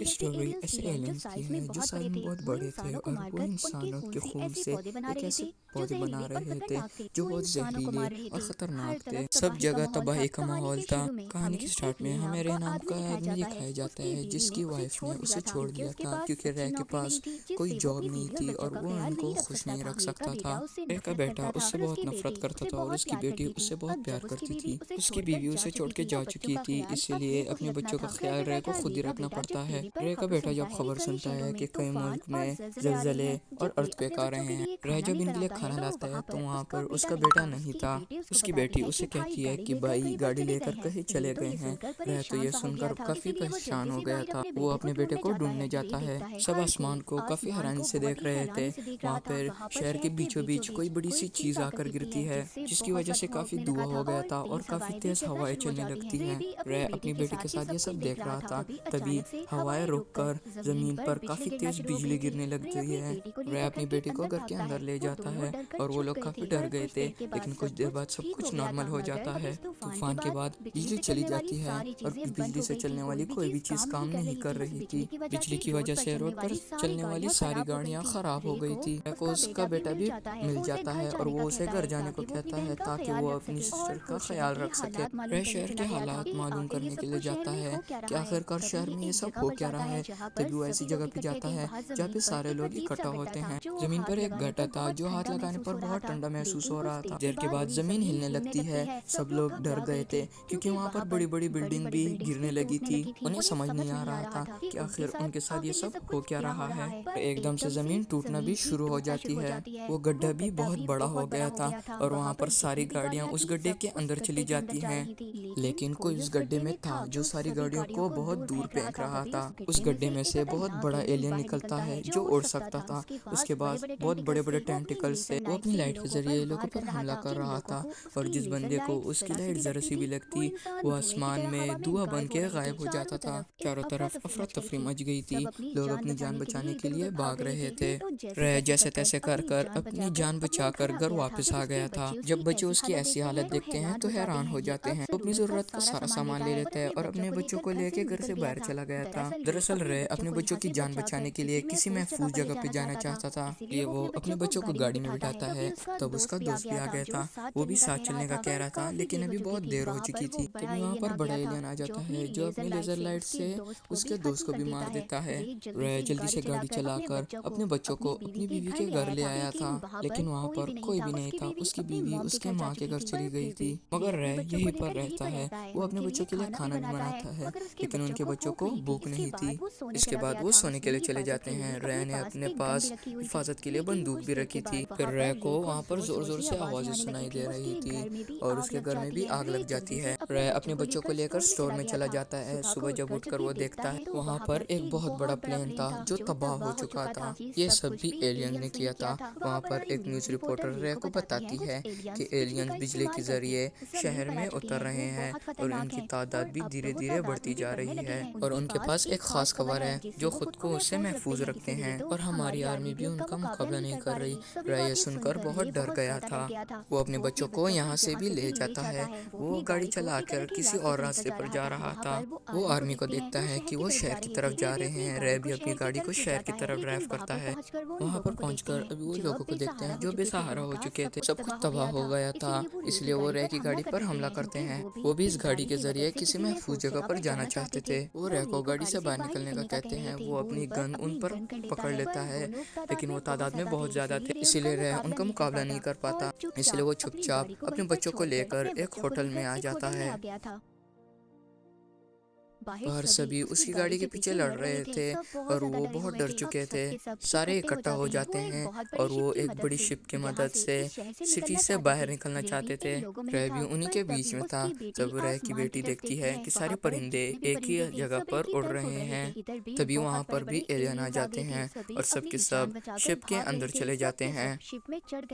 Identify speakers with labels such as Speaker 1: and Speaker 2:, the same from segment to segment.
Speaker 1: Strawberry ऐसे aliens की हैं जो साइज में बहुत बड़े थे और वो इंसानों के खून से एक ऐसे पौधे बना रहे थे जो बहुत जहरीले और ख़तरनाक थे। सब जगह तबाही का माहौल था। कहानी के स्टार्ट में हमें रे नाम का आदमी दिखाया जाता है जिसकी वाइफ ने उसे छोड़ दिया था क्योंकि रे के पास कोई जॉब नहीं थी और वो उनको खुश नहीं रख सकता था। रे का बेटा उससे बहुत नफरत करता था और उसकी बेटी उससे बहुत प्यार करती थी। उसकी बीवी उसे छोड़ के जा चुकी थी, इसलिए अपने बच्चों का ख्याल रे को खुद ही रखना पड़ता है। रे का बेटा जब खबर सुनता है कि कई मुल्क में जलजले और अर्थक्वेक आ रहे हैं, रे जब इनके लिए खाना लाता है तो वहाँ पर उसका बेटा नहीं था। उसकी बेटी उसे कहती है कि भाई गाड़ी लेकर कहीं चले गए हैं। रे तो ये सुनकर काफी परेशान हो गया था। वो अपने बेटे को ढूंढने जाता है। सब आसमान को काफी हैरानी से देख रहे थे। वहाँ पर शहर के बीचों बीच कोई बड़ी सी चीज आकर गिरती है जिसकी वजह से काफी धुआं हो गया था और काफी तेज हवाएं चलने लगती हैं। रे अपनी बेटी के साथ ये सब देख रहा था, तभी हवाएं रुककर जमीन पर काफी तेज बिजली गिरने लगती है। रे अपनी बेटी को घर के अंदर ले जाता है और वो लोग काफी डर गए थे, लेकिन कुछ देर बाद सब कुछ नॉर्मल हो जाता है। तूफान के बाद बिजली चली जाती है और बिजली से चलने वाली कोई भी चीज काम नहीं कर रही थी। बिजली की वजह से रोड पर चलने वाली सारी गाड़ियां खराब हो गई थी। रे को उसका बेटा भी मिल जाता है और वो उसे घर जाने को कहता है ताकि वो अपनी सिस्टर का ख्याल रख सके। रे शहर के हालात मालूम करने के लिए जाता है कि आखिरकार शहर में ये सब हो क्या रहा है। तभी वो ऐसी जगह पे जाता है जहाँ पे सारे लोग इकट्ठा होते हैं। जमीन पर एक गड्ढा था जो हाथ लगाने पर बहुत ठंडा महसूस हो रहा था। देर के बाद जमीन हिलने लगती है। सब लोग डर गए थे क्योंकि वहाँ पर बड़ी बड़ी बिल्डिंग भी गिरने लगी थी। उन्हें समझ नहीं आ रहा था कि आखिर उनके साथ ये सब हो क्या रहा है। एकदम से जमीन टूटना भी शुरू हो जाती है। वो गड्ढा भी बहुत बड़ा हो गया था और वहाँ पर सारी गाड़ियाँ उस गड्ढे के अंदर चली जाती हैं। लेकिन कोई उस गड्ढे में था जो सारी गाड़ियों को बहुत दूर फेंक रहा था। उस गड्ढे में से बहुत बड़ा एलियन निकलता है जो उड़ सकता था। उसके बाद बहुत बड़े बड़े टेंटिकल्स से वो अपनी लाइट के जरिए लोगों पर हमला कर रहा था और जिस बंदे को उसकी लाइट जरा सी भी लगती वो आसमान में धुआं बन के गायब हो जाता था। चारों तरफ अफरा तफरी मच गई थी। लोग अपनी जान बचाने के लिए भाग रहे थे। रे जैसे तैसे कर कर अपनी जान बचाकर घर वापस आ गया था। जब बच्चे उसकी ऐसी हालत देखते हैं तो हैरान हो जाते हैं। वो अपनी जरूरत का सारा सामान ले लेता है और अपने बच्चों को लेके घर से बाहर चला गया था। दरअसल रे अपने बच्चों की जान बचाने के लिए किसी महफूज जगह पे जाना चाहता था। ये वो अपने बच्चों को गाड़ी में बिठाता है। तब उसका दोस्त भी आ गया था। वो भी साथ चलने का कह रहा था, लेकिन अभी बहुत देर हो चुकी थी। तभी वहाँ पर बड़ा एलियन आ जाता है जो अपनी लेजर लाइट से उसके दोस्त को भी मार देता है। रे जल्दी से गाड़ी चलाकर अपने बच्चों को अपनी बीवी के घर ले आया था, लेकिन वहाँ पर कोई भी नहीं था। उसकी बीवी उसके माँ के घर चली गई थी। मगर रे यहीं पर रहता है। वो अपने बच्चों के लिए खाना भी बनाता है, लेकिन उनके बच्चों को भूख नहीं थी। इसके बाद वो सोने के लिए चले जाते हैं। रे ने अपने पास हिफाजत के लिए बंदूक भी रखी थी। फिर रे को वहाँ पर जोर जोर से आवाजें सुनाई दे रही थी और उसके घर में भी आग लग जाती है। रे अपने बच्चों को लेकर स्टोर में चला जाता है। सुबह जब उठकर वो देखता है वहाँ पर एक बहुत बड़ा प्लेन था जो तबाह हो चुका था। ये सब भी एलियन ने किया था। वहाँ पर एक न्यूज रिपोर्टर रे को बताती है कि एलियंस बिजली के जरिए शहर में उतर रहे हैं और उनकी तादाद भी धीरे धीरे बढ़ती जा रही है और उनके पास एक खास खबर है जो खुद को उससे महफूज रखते हैं और हमारी आर्मी भी उनका मुकाबला नहीं कर रही। रे ये सुनकर बहुत डर गया था। वो अपने बच्चों को यहाँ से भी ले जाता है। वो गाड़ी चलाकर किसी और रास्ते पर जा रहा था। वो आर्मी को देखता है कि वो शहर की तरफ जा रहे हैं। रे भी अपनी गाड़ी को शहर की तरफ ड्राइव करता है। वहाँ पर पहुंचकर अभी वो लोगों को देखते हैं जो बेसहारा हो चुके थे। सब कुछ तबाह हो गया था, इसलिए वो रे की गाड़ी पर हमला करते हैं। वो भी इस गाड़ी के जरिए किसी महफूज जगह पर जाना चाहते थे। वो रे को गाड़ी से बाहर निकलने का कहते हैं। वो अपनी गन उन पर पकड़ लेता है, लेकिन वो तादाद में बहुत ज्यादा थे, इसीलिए रे उनका मुकाबला नहीं कर पाता। इसलिए वो चुपचाप अपने बच्चों को लेकर एक होटल में आ जाता है। बाहर सभी उसकी गाड़ी के पीछे लड़ रहे थे और वो बहुत डर चुके थे। सारे इकट्ठा हो जाते हैं और वो एक बड़ी शिप की मदद से सिटी से बाहर निकलना चाहते थे। रे भी उन्हीं के बीच में था। जब रे की बेटी देखती है कि सारे परिंदे एक ही जगह पर उड़ रहे हैं, तभी वहाँ पर भी एलियन आ जाते हैं और सबके सब शिप के अंदर चले जाते हैं।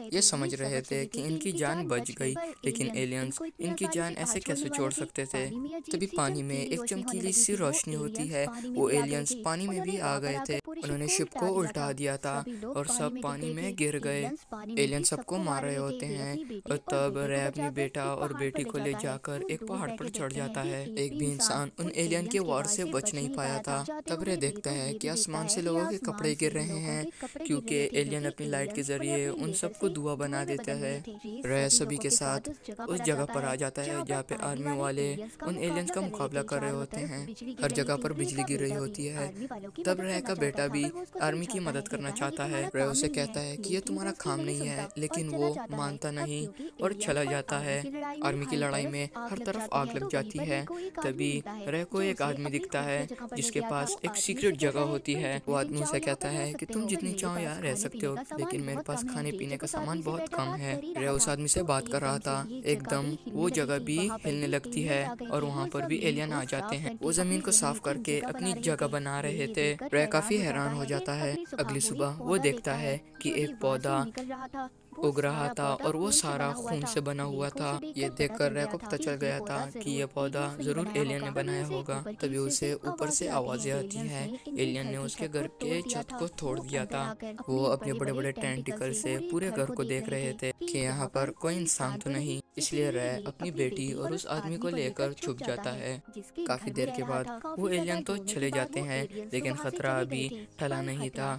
Speaker 1: ये समझ रहे थे कि इनकी जान बच गई, लेकिन एलियंस इनकी जान ऐसे कैसे छोड़ सकते थे। तभी पानी में एक चमकीली नीली सी रोशनी होती है। वो एलियंस पानी में भी आ गए थे। उन्होंने शिप को उल्टा दिया था और सब पानी में गिर गए। एलियन सबको मार रहे होते हैं और तब रे अपनी बेटा और बेटी को ले जाकर एक पहाड़ पर चढ़ जाता है। एक भी इंसान उन एलियन के वार से बच नहीं पाया था। तब रे देखता है कि आसमान से लोगों के कपड़े गिर रहे हैं, क्योंकि एलियन अपनी लाइट के जरिए उन सबको धुआं बना देता है। रे सभी के साथ उस जगह पर आ जाता है जहाँ पे आर्मी वाले उन एलियंस का मुकाबला कर रहे होते हैं। हर जगह पर बिजली गिर रही होती है। तब रे का बेटा भी आर्मी की मदद करना चाहता है। रे उसे कहता है कि ये तुम्हारा काम नहीं है, लेकिन वो मानता नहीं और चला जाता है। आर्मी की लड़ाई में हर तरफ आग लग जाती है। तभी रे को एक आदमी दिखता है जिसके पास एक सीक्रेट जगह होती है। वो आदमी उसे कहता है कि तुम जितनी चाहो यहाँ रह सकते हो, लेकिन मेरे पास खाने पीने का सामान बहुत कम है। रे उस आदमी से बात कर रहा था, एकदम वो जगह भी हिलने लगती है और वहाँ पर भी एलियन आ जाते हैं। वो जमीन को साफ करके अपनी जगह बना रहे थे। रे काफी हैरान हो जाता है। अगली सुबह वो देखता है कि एक पौधा उग रहा था और वो सारा खून से बना हुआ था। ये देखकर रे को पता चल गया था कि ये पौधा जरूर एलियन ने बनाया होगा। तभी उसे ऊपर से आवाजें आती हैं। एलियन ने उसके घर के छत को तोड़ दिया था। वो अपने बड़े बड़े टेंटिकल से पूरे घर को देख रहे थे कि यहाँ पर कोई इंसान तो नहीं। इसलिए रे अपनी बेटी और उस आदमी को लेकर छुप जाता है। काफी देर के बाद वो एलियन तो चले जाते हैं, लेकिन खतरा अभी टला नहीं था।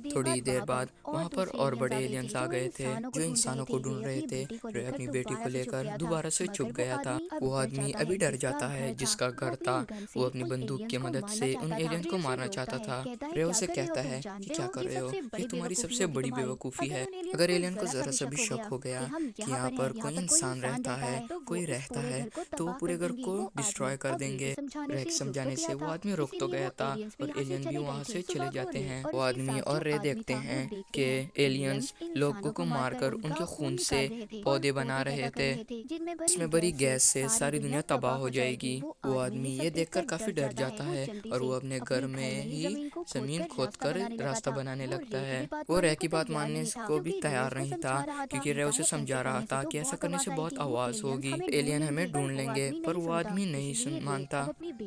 Speaker 1: थोड़ी देर बाद वहाँ पर और बड़े एलियंस आ गए थे जो इंसानों को ढूंढ रहे थे। रे अपनी बेटी को लेकर दोबारा से छुप गया था। वो आदमी अभी डर जाता है जिसका घर था। वो अपनी बंदूक की मदद से उन एलियंस को मारना चाहता था। रे उसे कहता है कि क्या कर रहे हो, ये तुम्हारी सबसे बड़ी बेवकूफ़ी है। अगर एलियन को जरा सा भी शक हो गया कि यहाँ पर कोई इंसान रहता है, कोई रहता है, तो वो पूरे घर को डिस्ट्रॉय कर देंगे। रे के समझाने से वो आदमी रुक तो गया था और एलियन भी वहाँ से चले जाते हैं। वो आदमी और रे देखते हैं कि एलियंस लोगों को मारकर उनके खून से पौधे बना रहे थे। इसमें बड़ी गैस से सारी दुनिया तबाह हो जाएगी। वो आदमी ये देखकर काफी डर जाता है और वो अपने घर में ही जमीन खोदकर रास्ता बनाने लगता है। वो रे की बात मानने को भी तैयार नहीं था, क्योंकि रे उसे समझा रहा था कि ऐसा करने से बहुत आवाज होगी, एलियन हमें ढूंढ लेंगे। पर वो आदमी नहीं मानता।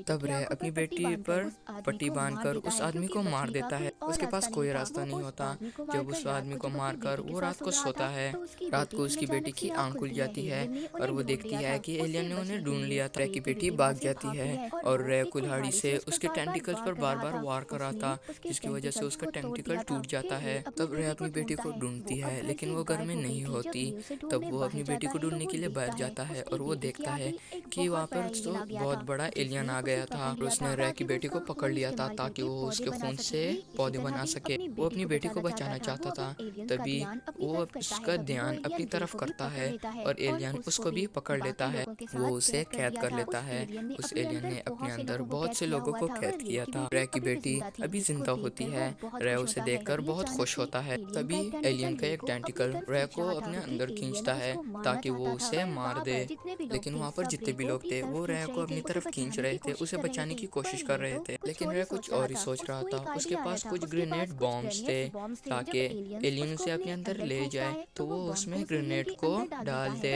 Speaker 1: तब रे अपनी बेटी पर पट्टी बांधकर उस आदमी को मार देता है। उसके पास कोई रास्ता नहीं होता। जब उस आदमी को मारकर वो रात को सोता है, रात को उसकी बेटी की आंख खुल जाती है और वो देखती है कि एलियन ने उन्हें ढूंढ लिया था। रे की बेटी भाग जाती है और रे कुल्हाड़ी से उसके टेंटिकल्स पर बार बार वार कर रहा था, जिसकी वजह से उसका टेंटिकल टूट जाता है। तब रे अपनी बेटी को ढूंढती है, लेकिन वो घर में नहीं होती। तब वो अपनी बेटी को ढूंढने के लिए बाहर जाता है और वो देखता है कि वहाँ पर तो बहुत बड़ा एलियन आ गया था। उसने रे की बेटी को पकड़ लिया था ताकि वो उसके खून से पौधे बना सके। वो अपनी बेटी को बचाना चाहता था। तभी वो उसका ध्यान अपनी तरफ करता है और एलियन उसको भी पकड़ लेता है। वो उसे कैद कर लेता है। उस एलियन ने अपने अंदर बहुत से लोगों को कैद किया था। रे की बेटी अभी जिंदा होती है। रे उसे देखकर बहुत खुश होता है। तभी एलियन का एक टेंटिकल रे को अपने अंदर खींचता है ताकि वो उसे मार दे, लेकिन वहाँ पर जितने भी लोग थे वो रे को अपनी तरफ खींच रहे थे, उसे बचाने की कोशिश कर रहे थे। लेकिन रे कुछ और ही सोच रहा था। उसके पास कुछ ग्रेनेड बॉम्ब्स थे ताकि एलियन उसे अपने अंदर ले जाए, तो वो उसमें ग्रेनेड को डाल दे।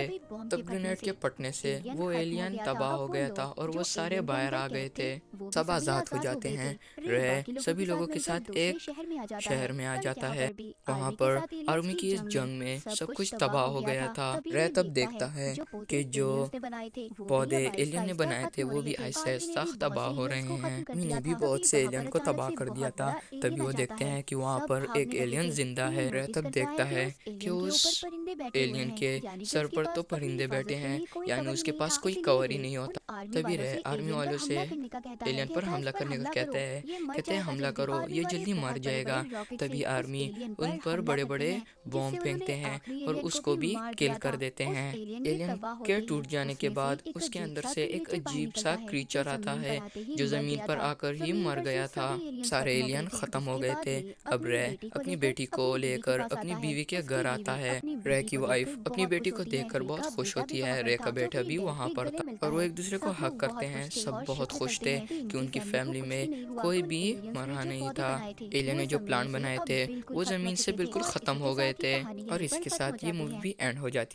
Speaker 1: तब ग्रेनेड के फटने से वो एलियन तबाह हो गया था और वो सारे बाहर आ गए थे। सब आजाद हो जाते हैं। रे सभी लोगों के साथ एक शहर में आ जाता है। वहाँ पर आर्मी की इस जंग में सब कुछ तबाह हो गया था। रे तब देखता है कि जो पौधे एलियन ने बनाए थे वो भी ऐसे ऐसा तबाह हो रहे हैं। मैंने भी बहुत से एलियन को तबाह कर दिया था। तभी वो देखते हैं कि वहाँ पर एक एलियन जिंदा है। रे तब देखता है कि उस एलियन के सर पर तो परिंदे बैठे हैं, यानी उसके पास कोई कवर ही नहीं होता। तभी रे आर्मी वालों से एलियन पर हमला करने का कहते हैं हमला करो, ये जल्दी मर जाएगा। तभी आर्मी उन पर बड़े बड़े बॉम्ब फेंकते हैं और उसको भी किल कर देते हैं। एलियन के टूट जाने के बाद उसके अंदर से एक अजीब सा क्रीचर आता है जो जमीन पर आकर ही मर गया था। सारे एलियन खत्म हो गए थे। अब रे अपनी बेटी को लेकर अपनी बीवी के घर आता है। रे की वाइफ अपनी बेटी को देखकर बहुत खुश होती है। रे का बेटा भी वहाँ पर था और वो एक दूसरे को हक करते हैं। सब बहुत खुश थे कि उनकी फैमिली में कोई भी मरा नहीं था। एलियन ने जो प्लान बनाए थे वो जमीन से बिल्कुल खत्म हो गए थे। और इसके साथ ये मूवी भी एंड हो जाती है।